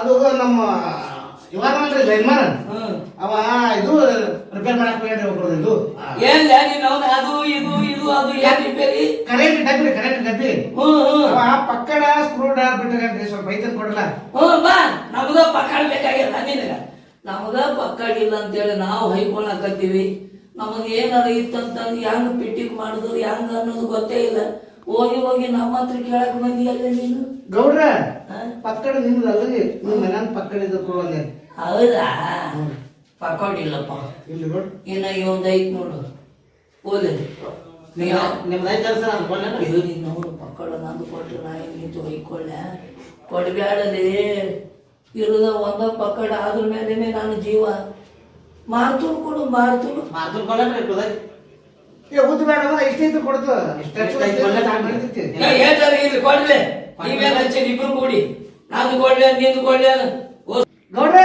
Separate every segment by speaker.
Speaker 1: ಅದು ನಮ್ಮ ಇವಾಗಲ್ರಿ ಲೈನ್ಮನ್ ಅವ ಇದು ರಿಪೇರ್ ಮಾಡಕ್ ಹೋಗ್ಯಾಡ್ರಿ ಒಬ್ರು ಇದು
Speaker 2: ಏನ್ ನೀನ್ ಅವ್ನ ಅದು ಇದು ಇದು ಅದು ಏನ್ ರಿಪೇರಿ
Speaker 1: ಕರೆಂಟ್ ಡಬ್ಬಿ ಅವ ಪಕ್ಕಡ ಸ್ಕ್ರೂ ಡ್ರೈವರ್ ಬಿಟ್ಟಾಗಂತ್ರಿ ಸ್ವಲ್ಪ ಐತನ್ ಕೊಡಲ್ಲ
Speaker 2: ಬಾ ನಮಗ ಪಕ್ಕಡ ಬೇಕಾಗ್ಯದ ನಿನಗ ನಮಗ ಪಕ್ಕಡ ಇಲ್ಲ ಅಂತೇಳಿ ನಾವು ಹೈಕೊಳಕತ್ತೀವಿ ನಮಗ ಏನಾರ ಇತ್ತಂತ ಹೆಂಗ್ ಪಿಟ್ಟಿಕ್ ಮಾಡುದು ಹೆಂಗ ಅನ್ನೋದು ಗೊತ್ತೇ ಇಲ್ಲ ಹೋಗಿ ಹೋಗಿ ನಮ್ಮ ಹತ್ರ ಕೇಳಕ್ ಬಂದಿಯಲ್ಲ ನೀನು
Speaker 1: ಗೌಡ್ರ ಪಕ್ಕಡ ನಿಮ್ದಲ್ರಿ ನಿಮ್ ಮನ್ಯಾನ ಪಕ್ಕಡ ಇದ್ದು ಕೊಡುವಲ್ಲ
Speaker 2: ಹೌದಾ ಪಕ್ಕಡ ಇಲ್ಲಪ್ಪ
Speaker 1: ಇಲ್ಲಿ ನೋಡ್
Speaker 2: ಇನ್ನ ಒಂದ್ ಐತ್ ನೋಡು ಓಲೆ
Speaker 1: ನಿಮ್ದು ಐತೆ ಸರ್ ನಾನು ಕೊಡ್ಲೇನ
Speaker 2: ನೋಡು ಪಕ್ಕಡ ನಂದು ಕೊಟ್ರೆ ನಾ ನಿಂತು ಹೊಯ್ಕೊಳ್ಳೆ ಕೊಡ್ಬ್ಯಾಡಲಿ ಇರುದ ಒಂದ ಪಕ್ಕಡ ಆದ್ರ ಮೇಲೇನೆ ನಾನು ಜೀವ ಮಾರ್ತೂರು ಕೊಡು ಮಾರ್ತೂರು
Speaker 1: ಕೊಡ್ಲೇನ್ರಿ ಉದ್ದು ಬೇಡ ಇಷ್ಟೈತು ಕೊಡ್ತು
Speaker 2: ಹೇಳ್ತಾರೆ ಇಲ್ಲಿ ಕೊಡ್ಲೆ ನೀವೇನ್ ಹಚ್ಚಿ ಇಬ್ರು ಕೂಡಿ ನಾನು ಕೊಡ್ಲೆ ನಿಂದು ಕೊಡ್ಲೆ
Speaker 1: ಗೌಡ್ರ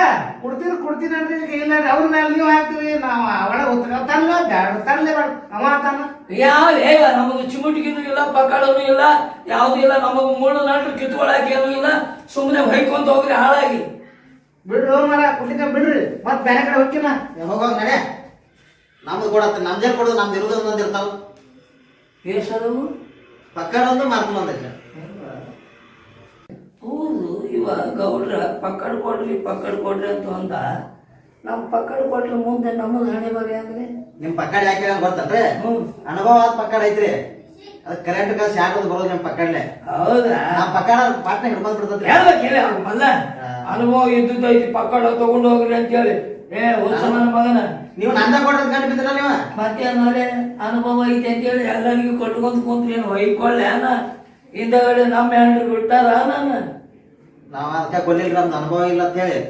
Speaker 1: ಕೊಡ್ತೀನಿ ಅಂದ್ರೆ ಇಲ್ಲ ಅವ್ರ ಮೇಲೆ ನೀವು ಹಾಕ್ತಿವಿ ನಾವು ಒಳಗೆ ಹೋಗ್ತೀವಿ ತಲ್ಲ ಬ್ಯಾಡ ತರಲೇ ಬೇಡ ಅವ ತಾನ
Speaker 2: ಯಾವ ನಮಗ ಚಿಮುಟಿಗಿನೂ ಇಲ್ಲ ಪಕ್ಕಡನು ಇಲ್ಲ ಯಾವ್ದು ಇಲ್ಲ ನಮಗ ಮುಳ್ಳು ನಾಟು ಕಿತ್ಕೊಳಕ್ ಏನು ಇಲ್ಲ ಸುಮ್ಮನೆ ಹೊಯ್ಕೊಂತ ಹೋಗ್ರಿ ಹಾಳಾಗಿ
Speaker 1: ಬಿಡ್ರಿ ಮರ ಕುಡ್ಲಿಕ್ಕ ಬಿಡ್ರಿ ಮತ್ ಬೇರೆ ಕಡೆ ಹೋಗ್ತಿಲ್ಲ
Speaker 3: ಹೋಗೋಗ ನಡೆ ನಮ್ದು ಕೊಡತ್ತೆ ನಮ್ದೇ ಕೊಡೋದು ನಮ್ದು ಇರೋದು ಒಂದೊಂದು ಇರ್ತಾವ
Speaker 2: ಏಸದವು
Speaker 3: ಪಕ್ಕಡ ಒಂದು ಮಾರ್ಕೊಂಡು ಬಂದೈತೆ
Speaker 2: ಹೌದು ಇವ ಗೌಡ್ರ ಪಕ್ಕಡ ಕೊಡ್ರಿ ಅಂತ ಅಂದ ನಮ್ ಪಕ್ಕಡ ಕೊಟ್ರೆ ಮುಂದೆ ನಮ್ಮದು ಹಣೆ ಬಗೆ ಅಂದ್ರೆ
Speaker 3: ನಿಮ್ ಪಕ್ಕಡ ಯಾಕೆ ಬರ್ತಲ್ರಿ ಅನುಭವ ಆದ ಪಕ್ಕಡ ಐತ್ರಿ ಅದ್ ಕರೆಂಟ್ ಕಾಸು ಯಾಕೋದು ಬರೋದು ನಿಮ್ ಪಕ್ಕಡ್ಲೆ
Speaker 2: ಹೌದಾ
Speaker 3: ನಮ್ ಪಕ್ಕಡ ಪಾಟ್ನ ಹಿಡ್ಕೊಂಡ್ ಬಿಡ್ತದ್ರಿ
Speaker 2: ಹೇಳ್ಬೇಕೇಳಿ ಮಲ್ಲ ಅನುಭವ ಇದ್ದೈತಿ ಪಕ್ಕಡ ತಗೊಂಡು ಹೋಗ್ರಿ ಅಂತ ಹೇಳಿ ನನ್ನ ಮಗನ
Speaker 3: ನೀವು ನಂದ ಕೊಡೋದ್ ಗಂಟು ಬಿದ್ರ ನೀವ
Speaker 2: ಮತ್ತೆ ನೋಡಿ ಅನುಭವ ಐತಿ ಅಂತ ಹೇಳಿ ಎಲ್ಲರಿಗೂ ಕೊಟ್ಕೊಂತ ಕುಂತ್ರಿ ಏನು ಹೊಯ್ಕೊಳ್ಳೆ ಹಿಂದಗಡೆ ನಮ್ಮ ಹೆಂಡ್ರು ಬಿಟ್ಟಾರ ನಾನು
Speaker 3: ನಾವ್ ಅದಕ್ಕೆ ಕೊಡ್ಲಿಲ್ಲ ನಮ್ದು ಅನುಭವ ಇಲ್ಲ ಅಂತ ಹೇಳಿ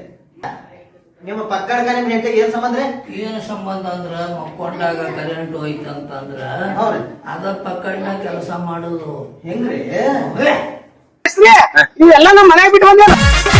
Speaker 3: ನಿಮ್ಮ ಪಕ್ಕಡ್ಕ ನಿಮ್ ಹೆಂಡತಿಗೆ ಏನ್ ಸಂಬಂಧ ರೀ
Speaker 2: ಏನು ಸಂಬಂಧ ಅಂದ್ರ ಮಕ್ಕೊಂಡಾಗ ಕರೆಂಟ್ ಹೋಯ್ತಂತಂದ್ರ
Speaker 3: ಹೌದ್ರಿ
Speaker 2: ಅದ ಪಕ್ಕಡ್ನ ಕೆಲಸ ಮಾಡುದು
Speaker 3: ಹೆಂಗ್ರಿ
Speaker 1: ಇವೆಲ್ಲ ನಮ್ಮ ಮನೆಗೆ ಬಿಟ್ಟು ಬಂದ